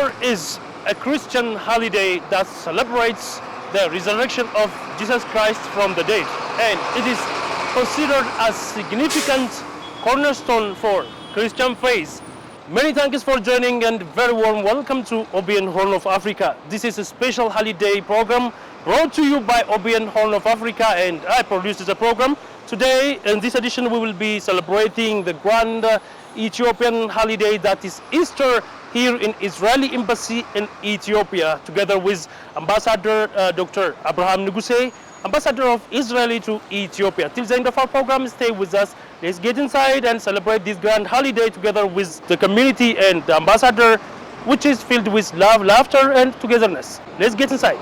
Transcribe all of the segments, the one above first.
Easter is a Christian holiday that celebrates the resurrection of Jesus Christ from the dead, and it is considered a significant cornerstone for Christian faith. Many thanks for joining and very warm welcome to OBN Horn of Africa. This is a special holiday program brought to you by OBN Horn of Africa, and I produce the program. Today in this edition we will be celebrating the grand Ethiopian holiday that is Easter here in Israeli Embassy in Ethiopia, together with Ambassador Dr. Abraham Nuguse, Ambassador of Israel to Ethiopia. Till the end of our program, stay with us. Let's get inside and celebrate this grand holiday together with the community and the ambassador, which is filled with love, laughter, and togetherness. Let's get inside.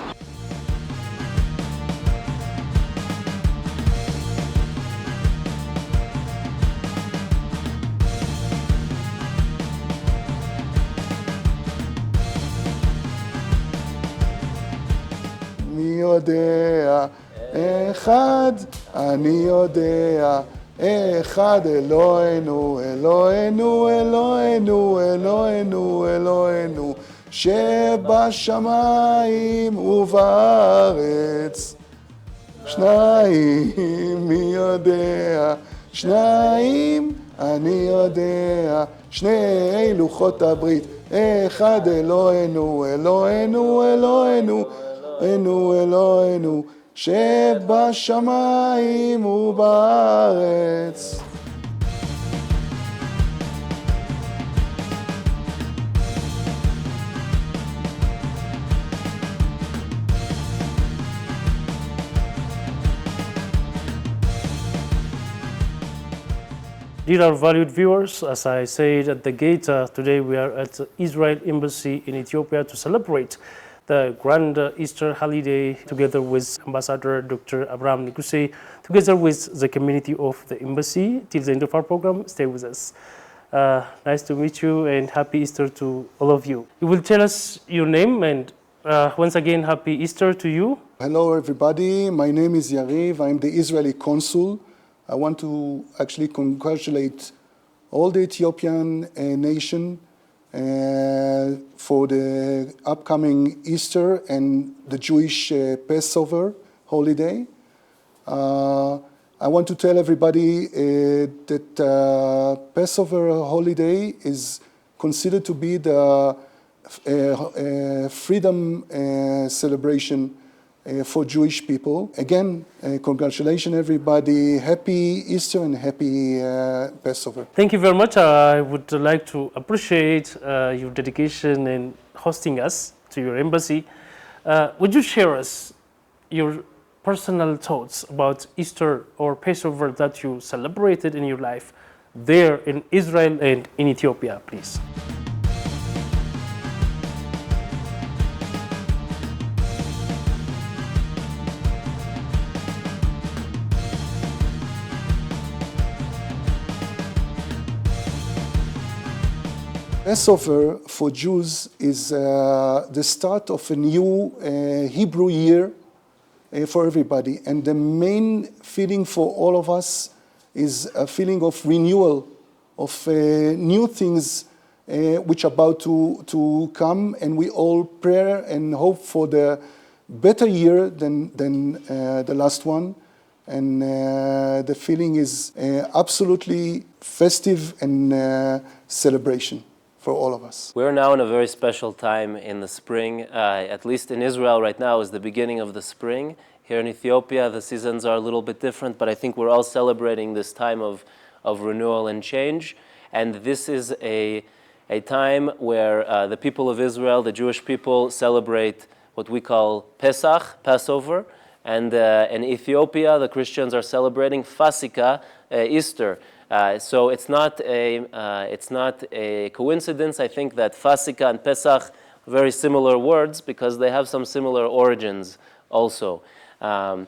אני יודע, אחד אני יודע, אחד אלוהינו, אלוהינו, אלוהינו, אלוהינו, אלוהינו, שבשמיים ובארץ. שניים מי יודע, שניים אני יודע, שני לוחות הברית, אחד אלוהינו, אלוהינו, אלוהינו, אלוהינו, אלוהינו, שבשמיים ובארץ. Dear our valued viewers, as I said at the gate, today we are at the Isreal Embassy in Ethiopia to celebrate the grand Easter holiday together with Ambassador Dr. Abraham Nuguse, together with the community of the embassy. Till the end of our program, stay with us. Nice to meet you and happy Easter to all of you. You will tell us your name and once again, happy Easter to you. Hello everybody, my name is Yariv, I'm the Israeli consul. I want to actually congratulate all the Ethiopian nation for the upcoming Easter and the Jewish Passover holiday. I want to tell everybody that Passover holiday is considered to be the freedom celebration for Jewish people. Again, congratulations everybody. Happy Easter and happy Passover. Thank you very much. I would like to appreciate your dedication in hosting us to your embassy. Would you share us your personal thoughts about Easter or Passover that you celebrated in your life there in Israel and in Ethiopia, please? Passover for Jews is the start of a new Hebrew year for everybody. And the main feeling for all of us is a feeling of renewal, of new things which are about to come. And we all pray and hope for the better year than the last one. And the feeling is absolutely festive and celebration for all of us. We're now in a very special time in the spring. At least in Israel right now is the beginning of the spring. Here in Ethiopia, the seasons are a little bit different, but I think we're all celebrating this time of renewal and change. And this is a time where the people of Israel, the Jewish people, celebrate what we call Pesach, Passover. And in Ethiopia, the Christians are celebrating Fasika, Easter. So it's not a coincidence. I think that Fasika and Pesach are very similar words because they have some similar origins also. And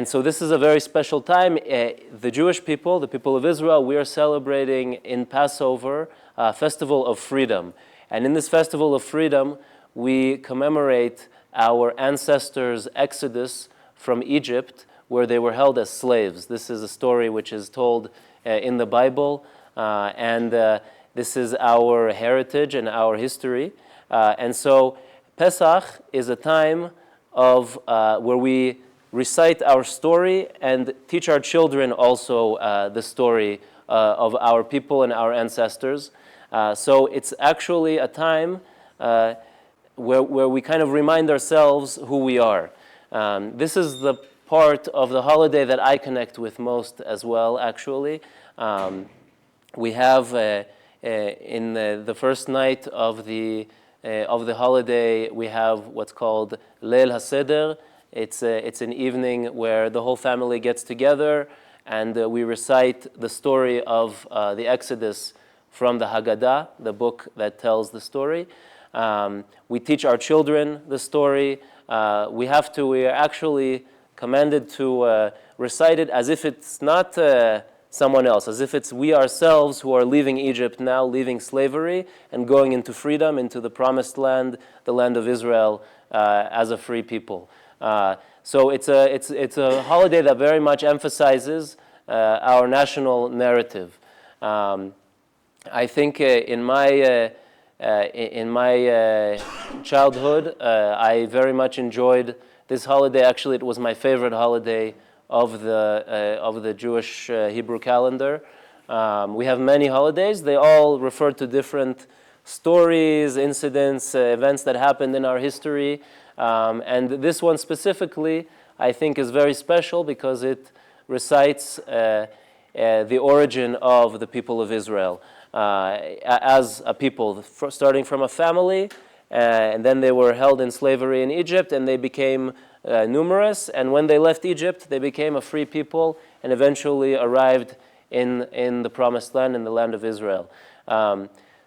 so this is a very special time. The Jewish people, the people of Israel, we are celebrating in Passover a festival of freedom. And in this festival of freedom, we commemorate our ancestors' exodus from Egypt, where they were held as slaves. This is a story which is told in the Bible, and This is our heritage and our history. And so Pesach is a time of where we recite our story and teach our children also the story of our people and our ancestors. So it's actually a time where we kind of remind ourselves who we are. This is the part of the holiday that I connect with most as well, actually. We have in the first night of the holiday, we have what's called Leil HaSeder. It's an evening where the whole family gets together and we recite the story of the Exodus from the Haggadah, the book that tells the story. We teach our children the story. We are actually commanded to recite it as if it's not someone else, as if it's we ourselves who are leaving Egypt now, leaving slavery and going into freedom, into the promised land, the land of Israel, as a free people. So it's a holiday that very much emphasizes our national narrative. I think in my childhood, I very much enjoyed this holiday. Actually, it was my favorite holiday of the Jewish Hebrew calendar. We have many holidays. They all refer to different stories, incidents, events that happened in our history. And this one specifically, I think, is very special because it recites the origin of the people of Israel as a people, starting from a family, and then they were held in slavery in Egypt, and they became numerous. And when they left Egypt, they became a free people and eventually arrived in the promised land, in the land of Israel.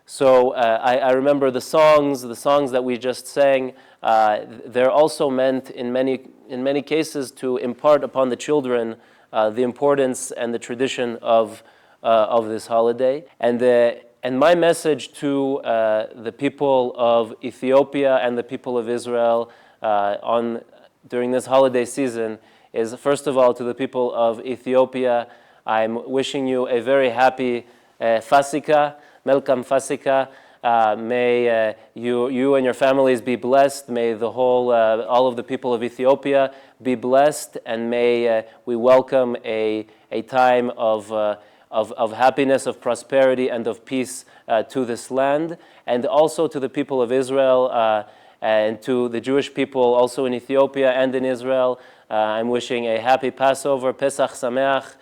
So I remember the songs that we just sang. They're also meant in many cases to impart upon the children the importance and the tradition of this holiday. And my message to the people of Ethiopia and the people of Israel during this holiday season is, first of all, to the people of Ethiopia, I'm wishing you a very happy Fasika, Melkam Fasika. May you and your families be blessed. May all of the people of Ethiopia be blessed, and may we welcome a time of happiness, of prosperity, and of peace to this land, and also to the people of Israel and to the Jewish people also in Ethiopia and in Israel. I'm wishing a happy Passover, Pesach Sameach.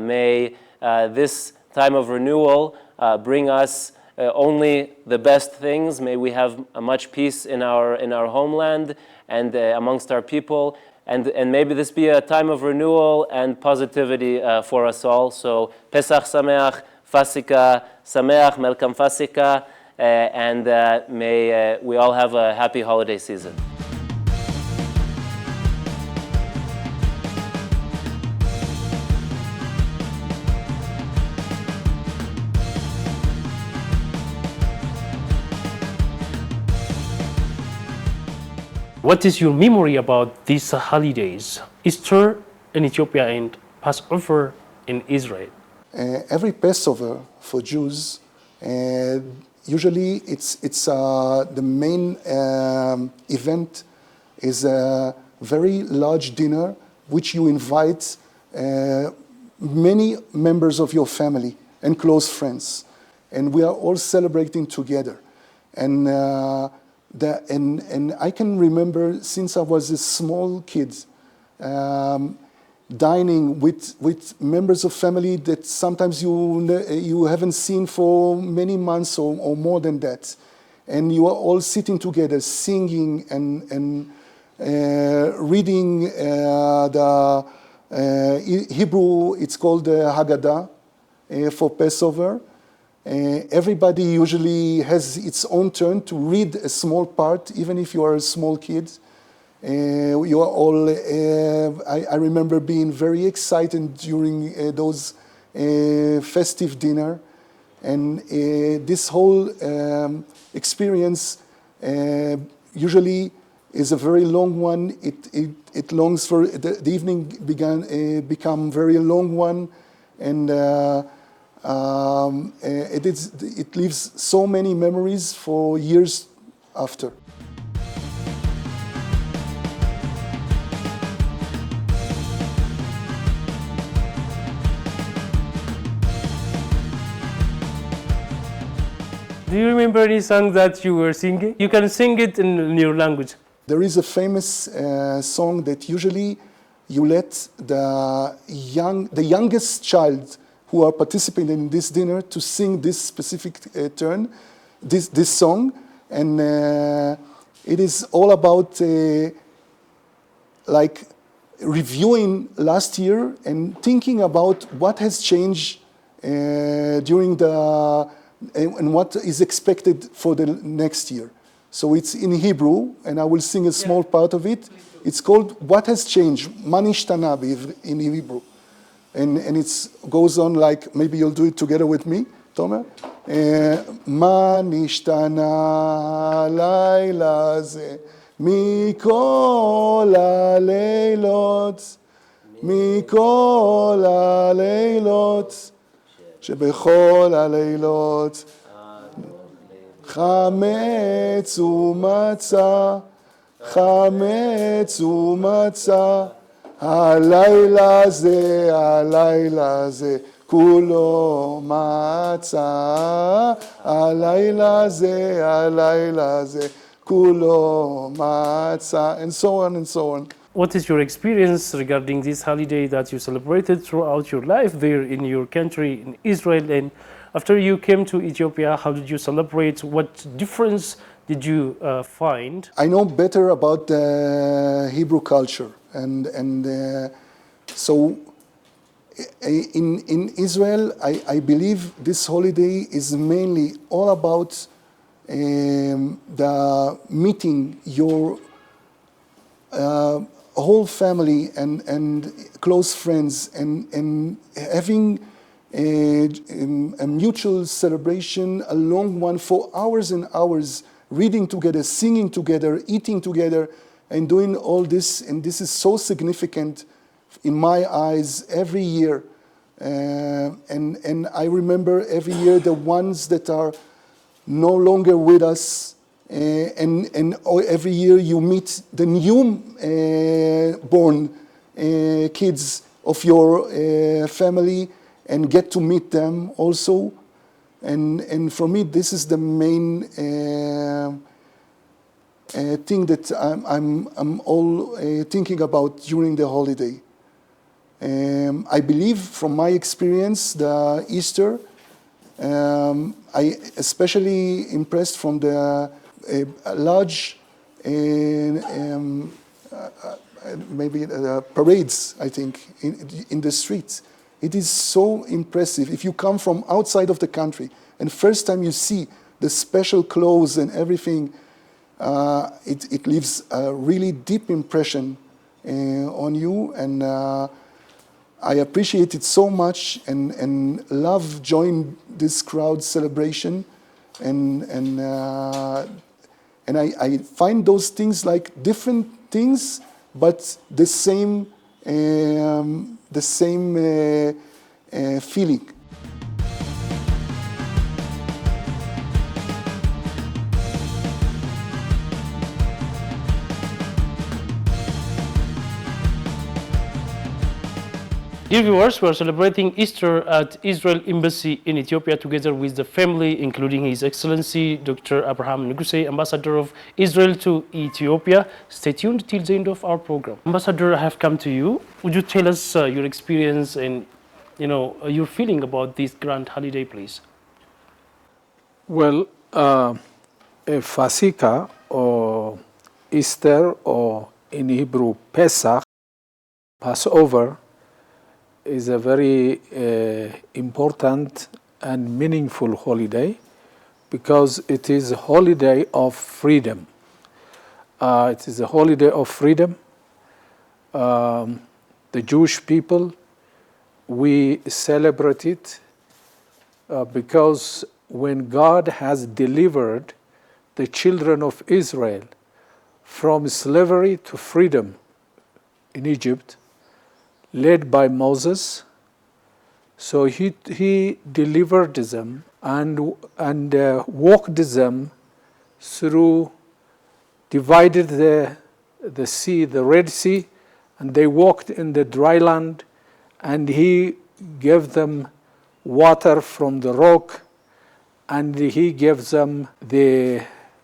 May this time of renewal bring us only the best things. May we have much peace in our homeland and amongst our people. And maybe this be a time of renewal and positivity for us all. So Pesach Sameach, Fasika Sameach, Melkam Fasika, and may we all have a happy holiday season. What is your memory about these holidays, Easter in Ethiopia and Passover in Israel? Every Passover for Jews, usually it's the main event is a very large dinner which you invite many members of your family and close friends, and we are all celebrating together. And I can remember since I was a small kid, dining with members of family that sometimes you haven't seen for many months or more than that, and you are all sitting together, singing and reading the Hebrew. It's called the Haggadah for Passover. Everybody usually has its own turn to read a small part, even if you are a small kid. You are all, I remember being very excited during those festive dinner. And this whole experience usually is a very long one. It longs for, the evening become very long one. And it leaves so many memories for years after. Do you remember any song that you were singing? You can sing it in your language. There is a famous song that usually you let the youngest child who are participating in this dinner to sing this specific this song, and it is all about like reviewing last year and thinking about what has changed during the and what is expected for the next year. So it's in Hebrew, and I will sing a small part of it. It's called "What Has Changed," "Ma nishtana" in Hebrew, and it goes on like, maybe you'll do it together with me, Tomer. Ma nishtana layla ze mikol haleilot, mikol haleilot, שבכל הלילות חמץ ומצה, חמץ ומצה, הלילה זה כולו מצה, הלילה זה כולו מצה, and so on and so on. What is your experience regarding this holiday that you celebrated throughout your life there in your country, in Israel? And after you came to Ethiopia, how did you celebrate? What difference did you find? I know better about the Hebrew culture, and so in Israel, I believe this holiday is mainly all about the meeting your whole family and close friends, and having a mutual celebration, a long one for hours and hours, reading together, singing together, eating together, and doing all this. And this is so significant in my eyes every year. And I remember every year the ones that are no longer with us, and every year you meet the new born kids of your family and get to meet them also. And for me, this is the main thing that I'm all thinking about during the holiday. I believe, from my experience, the Easter, I especially impressed from the large maybe parades, I think, in the streets. It is so impressive. If you come from outside of the country and first time you see the special clothes and everything, it leaves a really deep impression on you, and I appreciate it so much, and love join this crowd celebration, and I find those things like different things, but the same feeling. Dear viewers, we are celebrating Easter at Isreal Embassy in Ethiopia together with the family, including His Excellency Dr. Abraham Nuguse, Ambassador of Israel to Ethiopia. Stay tuned till the end of our program. Ambassador, I have come to you. Would you tell us your experience and your feeling about this grand holiday, please? Well, Fasika, or Easter, or in Hebrew Pesach, Passover, is a very important and meaningful holiday because it is a holiday of freedom. It is a holiday of freedom. The Jewish people, we celebrate it because when God has delivered the children of Israel from slavery to freedom in Egypt, led by Moses, So he delivered them and walked them through, divided the sea, the Red Sea, and they walked in the dry land, and he gave them water from the rock, and he gave them the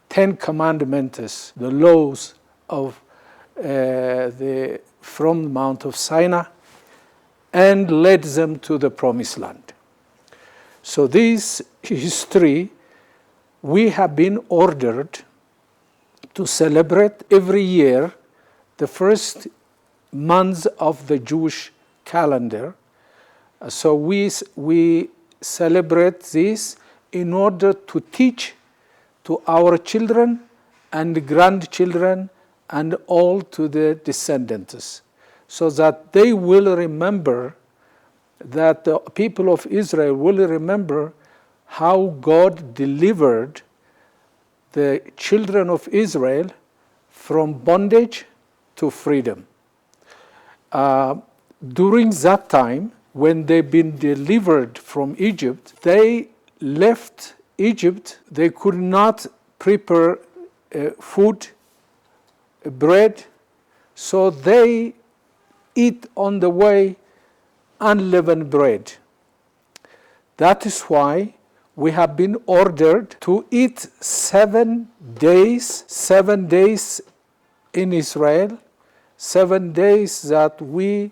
10 commandments, the laws of from Mount of Sinai, and led them to the promised land. So this history, we have been ordered to celebrate every year the first month of the Jewish calendar. So we celebrate this in order to teach to our children and grandchildren and all to the descendants, so that they will remember, that the people of Israel will remember how God delivered the children of Israel from bondage to freedom. During that time, when they've been delivered from Egypt, they left Egypt. They could not prepare food, bread, so they eat on the way unleavened bread. That is why we have been ordered to eat 7 days in Israel, 7 days that we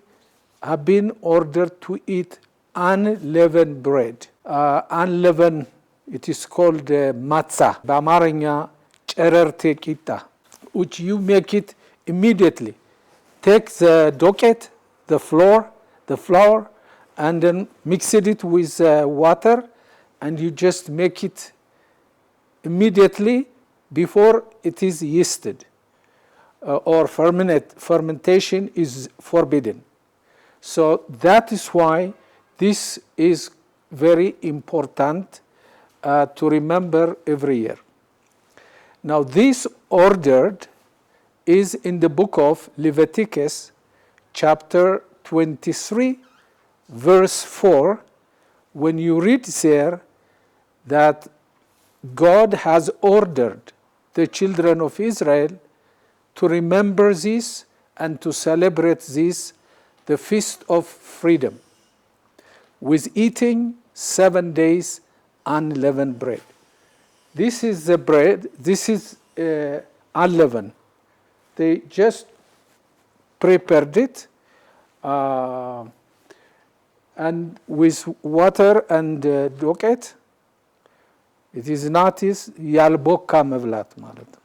have been ordered to eat unleavened bread. Unleavened, it is called matzah, በአማርኛ ጨረርቴ ቂጣ, which you make it immediately. Take the docket, the flour, and then mix it with water, and you just make it immediately before it is yeasted, or fermentation is forbidden. So that is why this is very important to remember every year. Now this ordered is in the book of Leviticus, chapter 23, verse 4, when you read there that God has ordered the children of Israel to remember this and to celebrate this, the Feast of Freedom, with eating 7 days unleavened bread. This is the bread, this is unleavened. They just prepared it and with water and docket. It is not ያልቦካ መብላት ማለት ነው።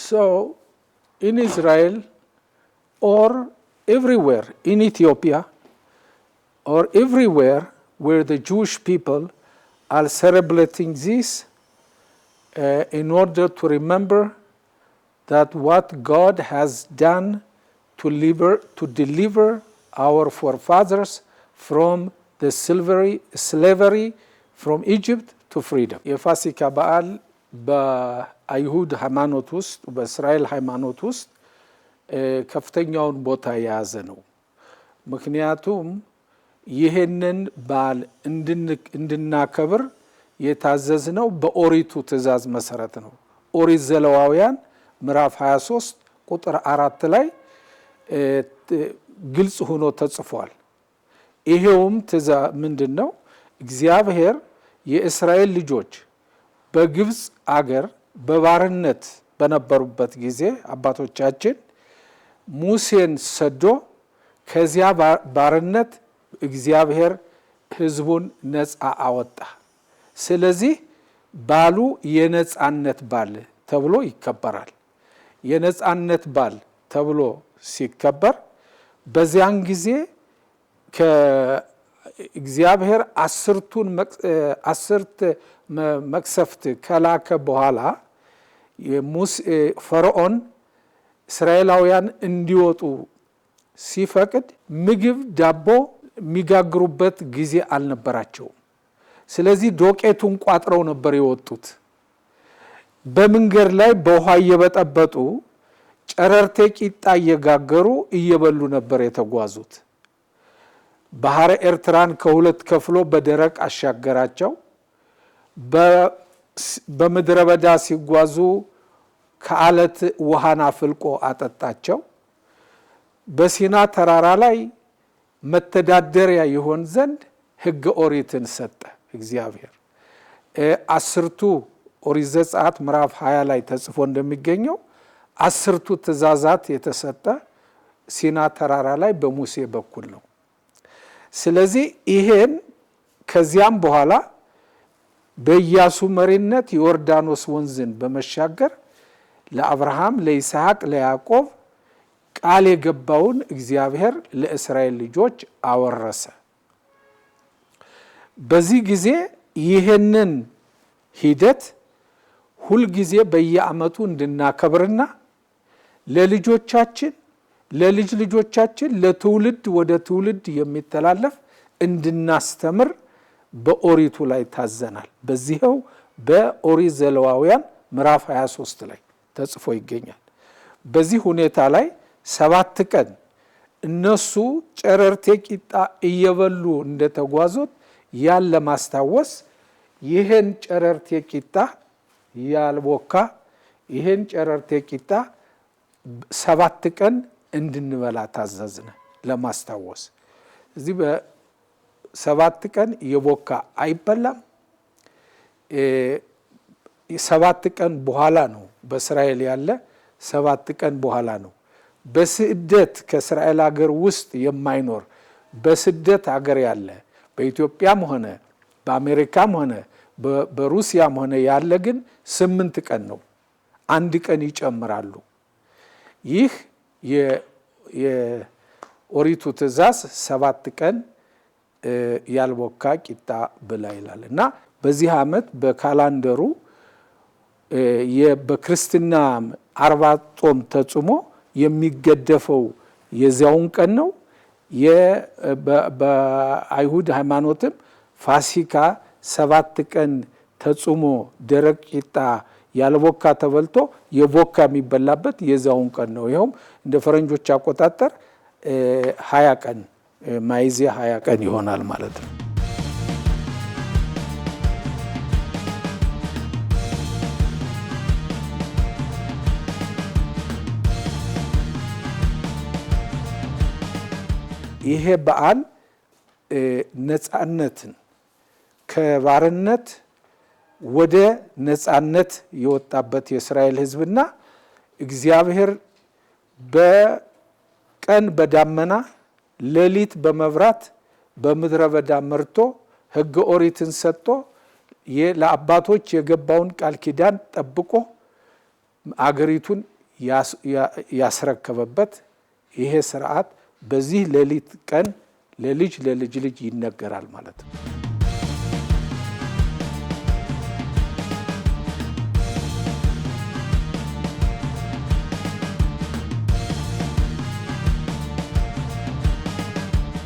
So in Israel or everywhere in Ethiopia or everywhere where the Jewish people are celebrating this in order to remember that what God has done to deliver our forefathers from the slavery from Egypt to freedom. የፋሲካ በዓል በአይሁድ ሃይማኖት ውስጥ በእስራኤል ሃይማኖት ውስጥ ከፍተኛውን ቦታ የያዘ ነው። ምክንያቱም ይሄንን በዓል እንድናከብር የታዘዝነው በኦሪቱ ትእዛዝ መሰረት ነው። ኦሪት ዘሌዋውያን ምዕራፍ 23 ቁጥር 4 ላይ ግልጽ ሆኖ ተጽፏል። ይሄውም ትእዛዝ ምንድነው? እግዚአብሔር የእስራኤል ልጆች በግብጽ አገር በባርነት በነበሩበት ጊዜ አባቶቻችን ሙሴን ሰዶ ከዚያ ባርነት እግዚአብሔር ሕዝቡን ነፃ አወጣ። ስለዚህ ባሉ የነፃነት ባል ተብሎ ይከበራል። የነፃነት ባል ተብሎ ሲከበር በዚያን ጊዜ ከእግዚአብሔር 10 መቅሰፍት ከላከ በኋላ ፈርዖን እስራኤላውያን እንዲወጡ ሲፈቅድ ምግብ ዳቦ የሚጋግሩበት ጊዜ አልነበራቸውም። ስለዚህ ዶቄቱን ቋጥረው ነበር የወጡት። በመንገድ ላይ በውሃ እየበጠበጡ ጨረርቴ ቂጣ እየጋገሩ እየበሉ ነበር የተጓዙት። ባህረ ኤርትራን ከሁለት ከፍሎ በደረቅ አሻገራቸው በምድረ በዳ ሲጓዙ ከአለት ውሃን አፍልቆ አጠጣቸው በሲና ተራራ ላይ መተዳደሪያ ይሆን ዘንድ ሕገ ኦሪትን ሰጠ እግዚአብሔር አስርቱ ኦሪት ዘጸአት ምዕራፍ 20 ላይ ተጽፎ እንደሚገኘው አስርቱ ትእዛዛት የተሰጠ ሲና ተራራ ላይ በሙሴ በኩል ነው ስለዚህ ይሄን ከዚያም በኋላ በኢያሱ መሪነት ዮርዳኖስ ወንዝን በመሻገር ለአብርሃም ለይስሐቅ ለያዕቆብ ቃል የገባውን እግዚአብሔር ለእስራኤል ልጆች አወረሰ በዚህ ጊዜ ይሄንን ሂደት ሁሉ ጊዜ በየዓመቱ እንድናከብርና ለልጆቻችን ለልጅ ልጆቻችን ለትውልድ ወደ ትውልድ የሚተላለፍ እንድናስተምር በኦሪቱ ላይ ታዘናል በዚህው በኦሪት ዘሌዋውያን ምዕራፍ 23 ላይ ተጽፎ ይገኛል በዚህ ሁኔታ ላይ 7 ቀን እነሱ ጨረርቴ ቂጣ እየበሉ እንደተጓዙት ያለ ማስታወስ ይሄን ጨረርቴ ቂጣ ያልቦካ ይሄን ጨረርቴ ቂጣ 7 ቀን እንድንበላ ታዘዝነ ለማስታወስ እዚህ በ7 ቀን የቦካ አይበላም 7 ቀን በኋላ ነው በእስራኤል ያለ 7 ቀን በኋላ ነው በስደት ከእስራኤል ሀገር ውስጥ የማይኖር በስደት ሀገር ያለ በኢትዮጵያም ሆነ በአሜሪካም ሆነ በሩሲያም ሆነ ያለ ግን 8 ቀን ነው አንድ ቀን ይጨምራሉ ይህ የኦሪቱ ትእዛዝ 7 ቀን ያልቦካ ቂጣ ብላ ይላል እና በዚህ ዓመት በካላንደሩ በክርስትና 40 ጾም ተጾሞ የሚገደፈው የዚያውን ቀን ነው በአይሁድ ሃይማኖትም ፋሲካ 7 ቀን ተጾሞ ደረቅ ቂጣ ያልቦካ ተበልቶ የቦካ የሚበላበት የዛውን ቀን ነው ይሄም እንደ ፈረንጆች አቆጣጠር 20 ቀን ሚያዝያ 20 ቀን ይሆናል ማለት ነው ይሄ በዓል ነፃነትን ከባርነት ወደ ነፃነት የወጣበት የእስራኤል ሕዝብና እግዚአብሔር በቀን በዳመና ሌሊት በመብራት በምድረ በዳ መርቶ ሕገ ኦሪትን ሰጥቶ ለአባቶች የገባውን ቃል ኪዳን ጠብቆ አገሪቱን ያስረከበበት ይሄ ሥርዓት በዚህ ሌሊት ቀን ለልጅ ልጅ ይነገራል ማለት ነው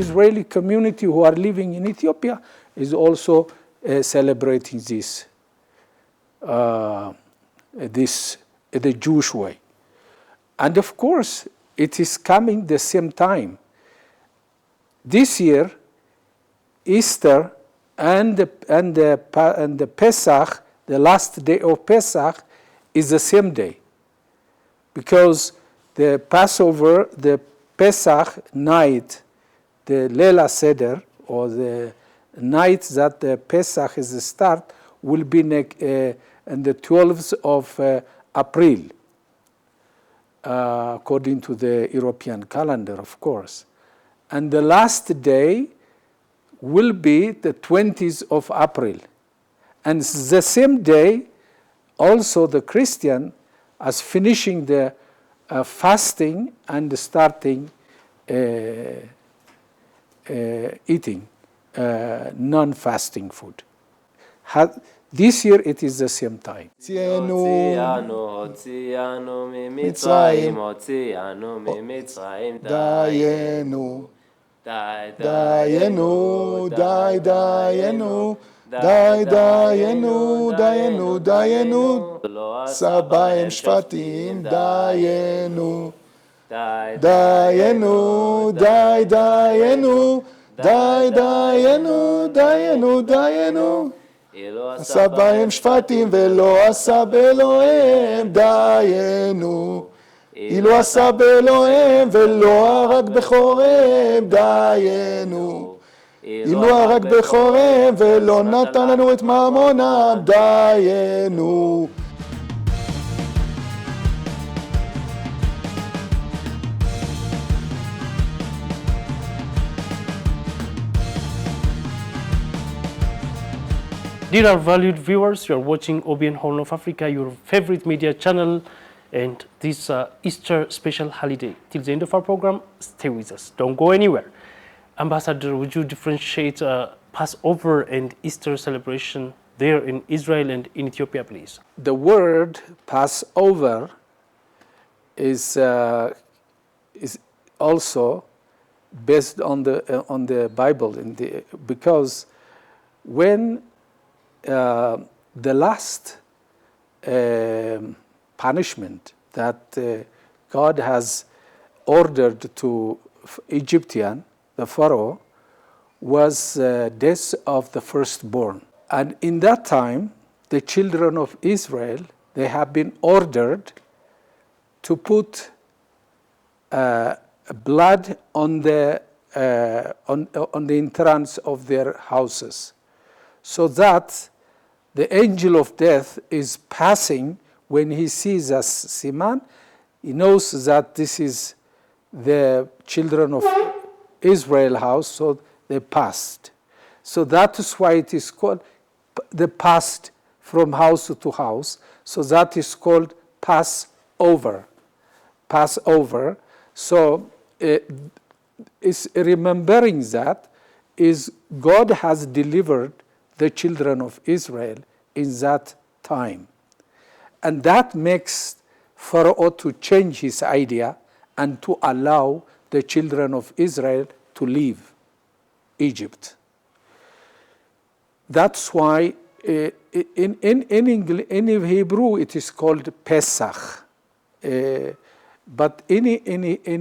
Israeli community who are living in Ethiopia is also celebrating this the Jewish way. And of course, it is coming the same time. This year, Easter and the Pesach, the last day of Pesach, is the same day. Because the Passover, the Pesach night, the Leila Seder, or the night that the Pesach is the start, will be on the 12th of April, according to the European calendar, of course. And the last day will be the 20th of April. And the same day, also the Christian, as finishing the fasting and starting eating non-fasting food. This year it is the same time. דיינו, סביים שפטים, דיינו. דיינו, דיינו, די דיינו, דיינו, דיינו. עשה בהם שפטים ולא עשה באלוהיהם, דיינו. אילו עשה באלוהיהם ולא הרג בכוריהם, דיינו. אילו הרג בכוריהם ולא נתן לנו את ממונם, דיינו. Dear our valued viewers, you are watching OBN Horn of Africa, your favorite media channel, and this Easter special holiday. Till the end of our program, stay with us. Don't go anywhere. Ambassador, would you differentiate Passover and Easter celebration there in Israel and in Ethiopia, please? The word Passover is also based on the Bible, because when the last punishment that God has ordered to Egyptian, the Pharaoh, was death of the firstborn. And in that time, the children of Israel, they have been ordered to put blood on the entrance of their houses, so that the angel of death is passing. When he sees a siman, he knows that this is the children of Israel house, so they passed. So that is why it is called, they passed from house to house, so that is called Passover. Passover. So it's remembering that is God has delivered the children of Israel in that time. And that makes Pharaoh to change his idea and to allow the children of Israel to leave Egypt. That's why in Hebrew it is called Pesach. But in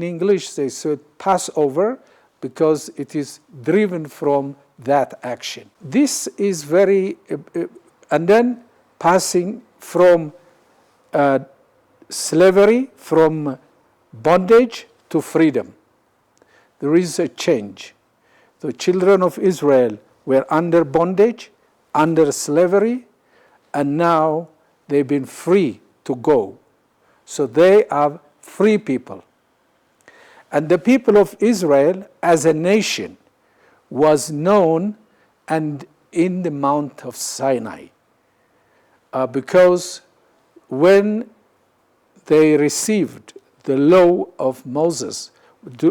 English they say Passover, because it is driven from that action. This is very, and then passing from slavery, from bondage to freedom. There is a change. The children of Israel were under bondage, under slavery, and now they've been free to go. So they are free people. And the people of Israel as a nation was known and in the Mount of Sinai, because when they received the law of Moses,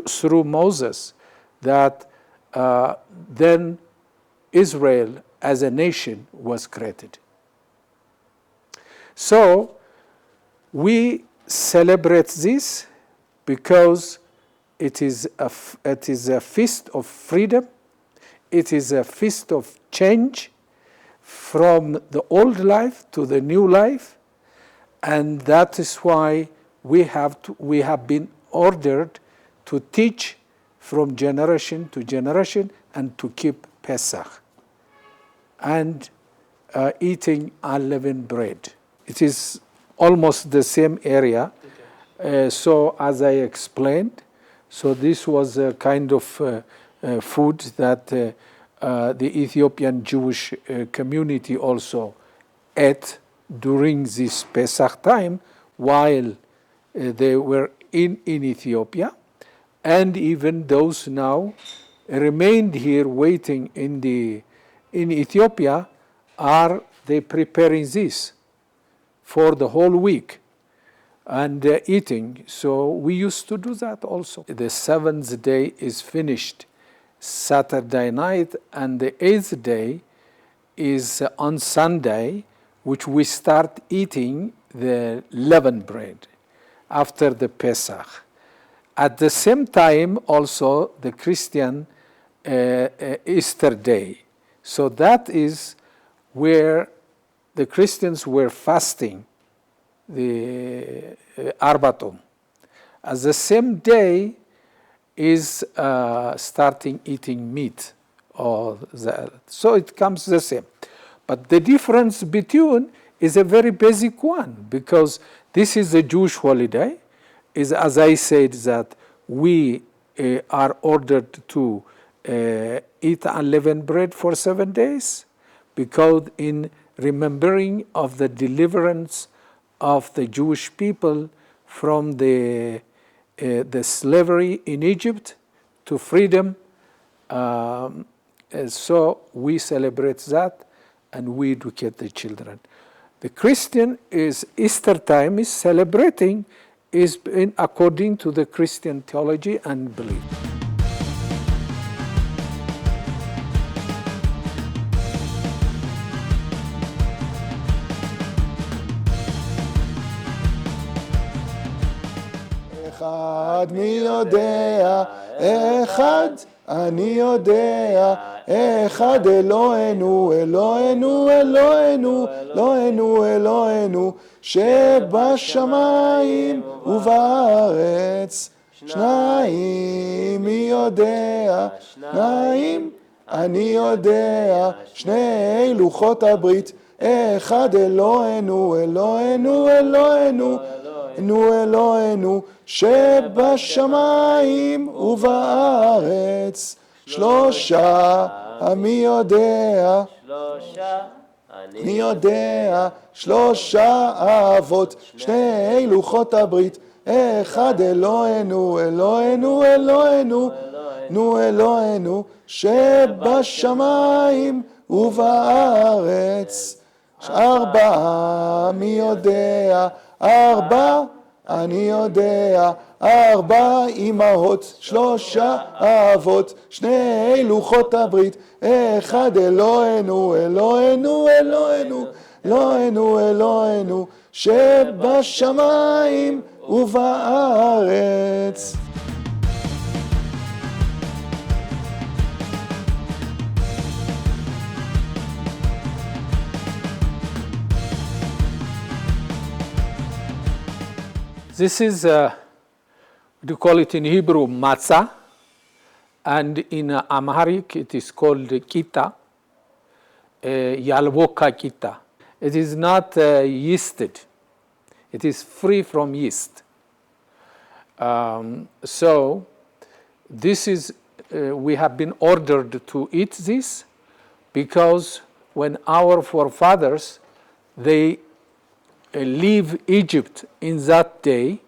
through Moses, that then Israel as a nation was created. So we celebrate this because it is a feast of freedom. It is a feast of change from the old life to the new life, and that is why we have been ordered to teach from generation to generation and to keep Pesach and eating unleavened bread. It is almost the same area. So as I explained, so this was a kind of food that the Ethiopian Jewish community also ate during this Pesach time while they were in Ethiopia, and even those now remained here waiting in Ethiopia are they preparing this for the whole week and eating. So we used to do that also. The seventh day is finished Saturday night, and the eighth day is on Sunday, which we start eating the leavened bread after the Pesach. At the same time also the Christian Easter day. So that is where the Christians were fasting, the Arbatum. At the same day, is starting eating meat. So it comes the same. But the difference between is a very basic one, because this is a Jewish holiday. Is, as I said, that we are ordered to eat unleavened bread for 7 days, because in remembering of the deliverance of the Jewish people from the slavery in Egypt to freedom. So we celebrate that, and we educate the children. The Christian is Easter time is celebrating is in according to the Christian theology and belief. אחד מי יודע, אחד אני יודע, אחד אלוהינו, אלוהינו, אלוהינו, אלוהינו, אלוהינו, שבשמיים ובארץ, שניים מי יודע, שניים אני יודע, שני לוחות הברית, אחד אלוהינו, אלוהינו, אלוהינו, אלוהינו, שבשמיים ובארץ, שלושה מי יודע, מי יודע, שלושה אבות, שני לוחות הברית, אחד אלוהינו, אלוהינו, אלוהינו, אלוהינו, שבשמיים ובארץ, ארבעה מי יודע, ארבע אני יודע, ארבע אמהות, שלושה אבות, שני לוחות הברית, אחד אלוהינו, אלוהינו, אלוהינו, אלוהינו, אלוהינו, שבשמיים ובארץ. This is, we call it in Hebrew, matzah, and in Amharic it is called kita, yalvoka kita. It is not yeasted. It is free from yeast. So this is, we have been ordered to eat this because when our forefathers, they leave Egypt in that day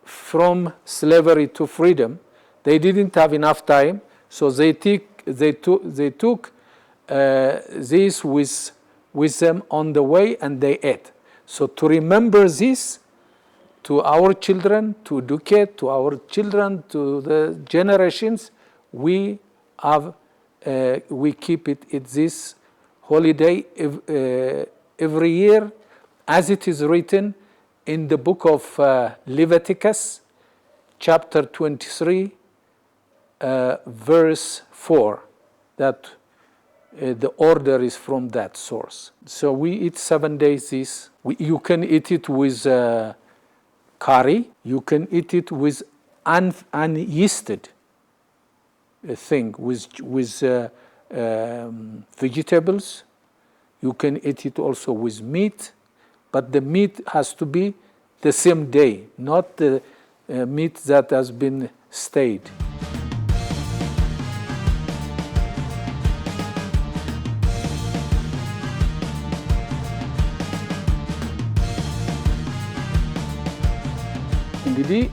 from slavery to freedom, they didn't have enough time, so they took this with them on the way, and they ate. So to remember this to our children, to educate to our children, to the generations, we keep it this holiday every year, as it is written in the book of Leviticus, chapter 23, verse 4, that the order is from that source. So we eat 7 days this. You can eat it with curry. You can eat it with unyeasted thing, with vegetables. You can eat it also with meat, but the meat has to be the same day, not the meat that has been stayed. እንግዲህ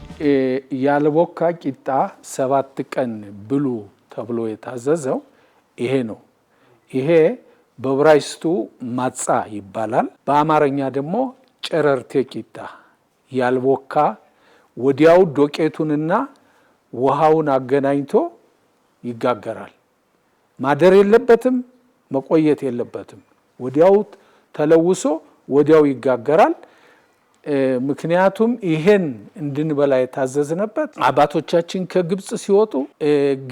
ያልቦካ ቂጣ 7 ቀን ብሉ ተብሎ የታዘዘው ይሄ ነው። ይሄ በዕብራይስጡ ማጻ ይባላል። በአማርኛ ደግሞ ጨረርቴ ቂጣ ያልቦካ ወዲያው ዶቄቱንና ውሃውን አገናኝቶ ይጋገራል። ማደር የለበትም፣ መቆየት የለበትም። ወዲያው ተለውሶ ወዲያው ይጋገራል። ምክንያቱም ይሄን እንድንበላ የታዘዝነበት አባቶቻችን ከግብጽ ሲወጡ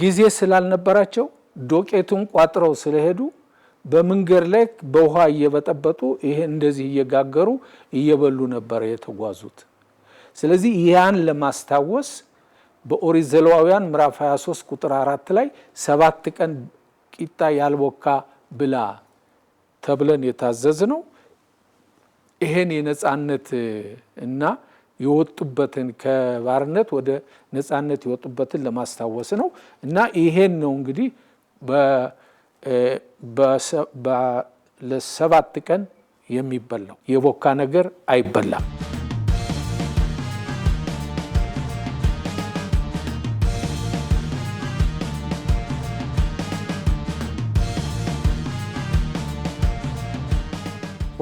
ጊዜ ስላልነበራቸው ዶቄቱን ቋጥረው ስለሄዱ በመንገድ ላይ በውሃ እየበጠበጡ ይሄ እንደዚህ እየጋገሩ እየበሉ ነበር የተጓዙት። ስለዚህ ያን ለማስታወስ በኦሪት ዘሌዋውያን ምዕራፍ 23 ቁጥር 4 ላይ 7 ቀን ቂጣ ያልቦካ ብላ ተብለን የታዘዝነው ይሄን የነጻነት እና የወጡበትን ከባርነት ወደ ነጻነት የወጡበትን ለማስታወስ ነው እና ይሄን ነው እንግዲህ ለሰባት ቀን የሚበላው የቦካ ነገር አይበላም።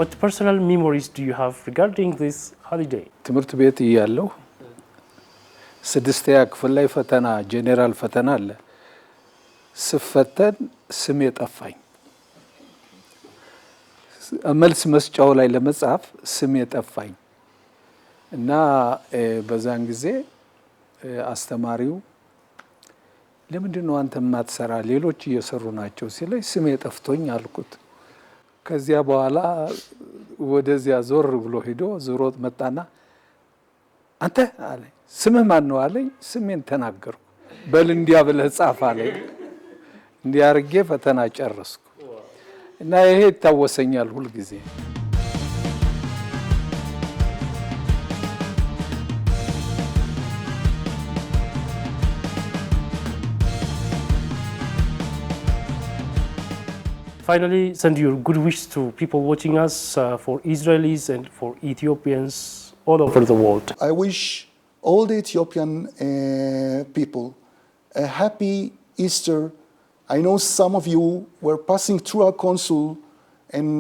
What personal memories do you have regarding this holiday? ትምህርት ቤት እያለሁ ስድስተኛ ክፍል ላይ ፈተና ጄኔራል ፈተና አለ። ስፈተን ስሜ ጠፋኝ። መልስ መስጫው ላይ ለመጻፍ ስሜ ጠፋኝ እና በዛን ጊዜ አስተማሪው ለምንድን ነው አንተ ማትሰራ ሌሎች እየሰሩ ናቸው ሲለኝ ስሜ ጠፍቶኝ አልኩት። ከዚያ በኋላ ወደዚያ ዞር ብሎ ሄዶ ዞሮት መጣና አንተ አለኝ ስምህ ማን ነው አለኝ። ስሜን ተናገርኩ። በል እንዲያ ብለህ ጻፍ አለኝ። እንዲያ አድርጌ ፈተና ጨረስኩ እና ይሄ ይታወሰኛል ሁሉ ጊዜ። Finally, send your good wishes to people watching us, for Israelis and for Ethiopians all over the world. I wish all the Ethiopian people a happy Easter. I know some of you were passing through our consul and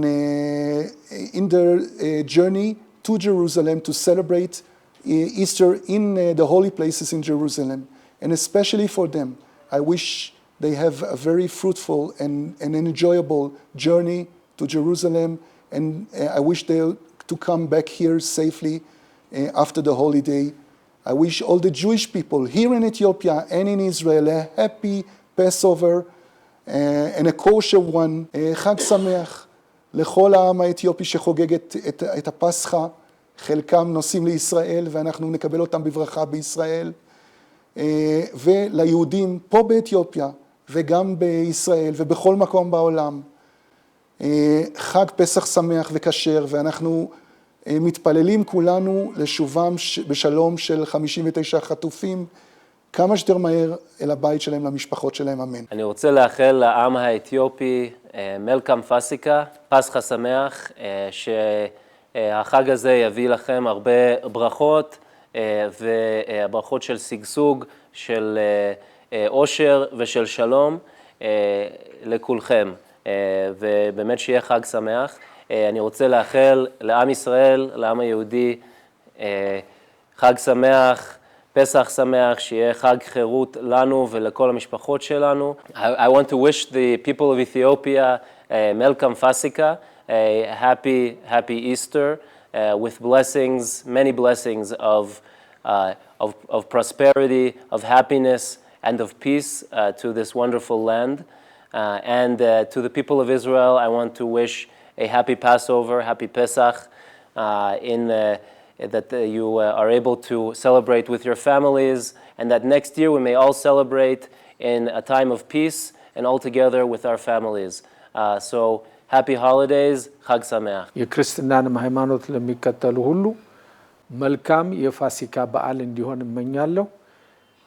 in their journey to Jerusalem to celebrate Easter in the holy places in Jerusalem. And especially for them, I wish they have a very fruitful and an enjoyable journey to Jerusalem, and I wish they to come back here safely after the holiday. I wish all the Jewish people here in Ethiopia and in Israel a happy Passover and a kosher one. חג שמח לכל העם האתיופי שחוגג את הפסחא. חלקם נוסעים לישראל ואנחנו נקבל אותם בברכה בישראל. וליהודים פה באתיופיה וגם בישראל ובכל מקום בעולם. חג פסח שמח וכשר, ואנחנו מתפללים כולנו לשובם בשלום של 59 חטופים כמה שיותר מהר אל הבית שלהם, למשפחות שלהם, אמן. אני רוצה לאחל לעם האתיופי מלקם פסיקה, פסחא שמח, שהחג הזה יביא לכם הרבה ברכות, וברכות של שגשוג, של עושר ושל שלום לכולכם, ובאמת שיהיה חג שמח. אני רוצה לאחל לעם ישראל, לעם היהודי, חג שמח, פסח שמח, שיהיה חג חירות לנו ולכל המשפחות שלנו. I want to wish the people of Ethiopia Melkam Fasika, a happy Easter with blessings, many blessings of prosperity, of happiness, and of peace to this wonderful land. And to the people of Israel, I want to wish a happy Passover, happy Pesach, that you are able to celebrate with your families, and that next year we may all celebrate in a time of peace and all together with our families. So happy holidays, Chag Sameach. የክርስትናንም ሃይማኖት ለሚከተሉ ሁሉ መልካም የፋሲካ በዓል እንዲሆን እመኛለሁ።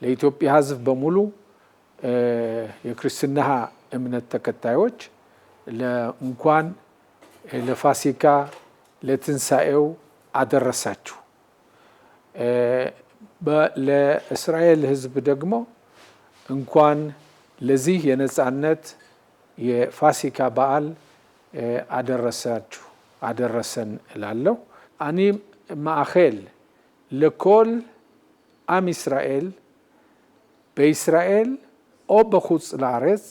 ለኢትዮጵያ ሕዝብ በሙሉ የክርስትና እምነት ተከታዮች እንኳን ለፋሲካ ለትንሳኤው አደረሳችሁ። ለእስራኤል ሕዝብ ደግሞ እንኳን ለዚህ የነጻነት የፋሲካ በዓል አደረሰን እላለሁ። እኔ ማእኸል ለኮል עם ישראל בישראל או בחוץ לארץ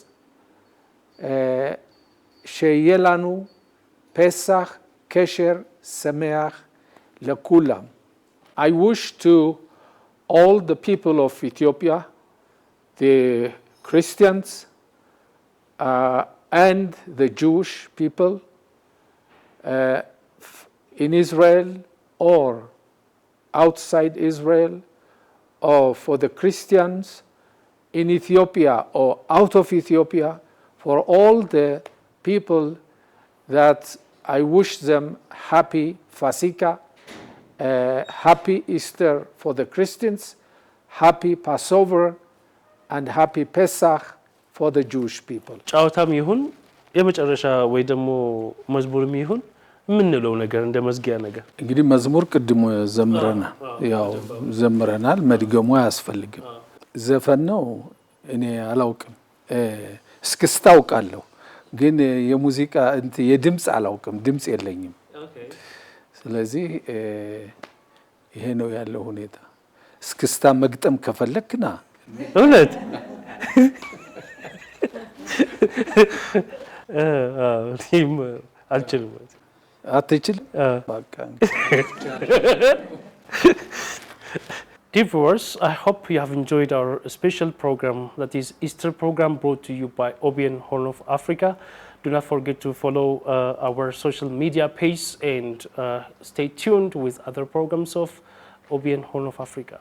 שיהיה לנו פסח כשר שמח לכולם. I wish to all the people of Ethiopia, the Christians and the Jewish people in Israel or outside Israel or for the Christians in Ethiopia or out of Ethiopia, for all the people that I wish them happy Fasika, happy Easter for the Christians, happy Passover, and happy Pesach for the Jewish people. ጫውታም ይሁን የመጨረሻ ወይ ደግሞ መዝሙርም ይሁን ምንለው ነገር እንደ መዝጊያ ነገር እንግዲህ መዝሙር ቅድሞ ዘምረናል መድገሙ አያስፈልግም ዘፈን ነው እኔ አላውቅም እስክስታ አውቃለሁ ግን የሙዚቃ የድምጽ አላውቅም ድምጽ የለኝም ስለዚህ ይሄ ነው ያለው ሁኔታ እስክስታ መግጠም ከፈለክና እውነት አልችልም አትችልም በቃ Dear viewers, I hope you have enjoyed our special program, that is Easter program brought to you by OBN Horn of Africa. Do not forget to follow our social media page and stay tuned with other programs of OBN Horn of Africa.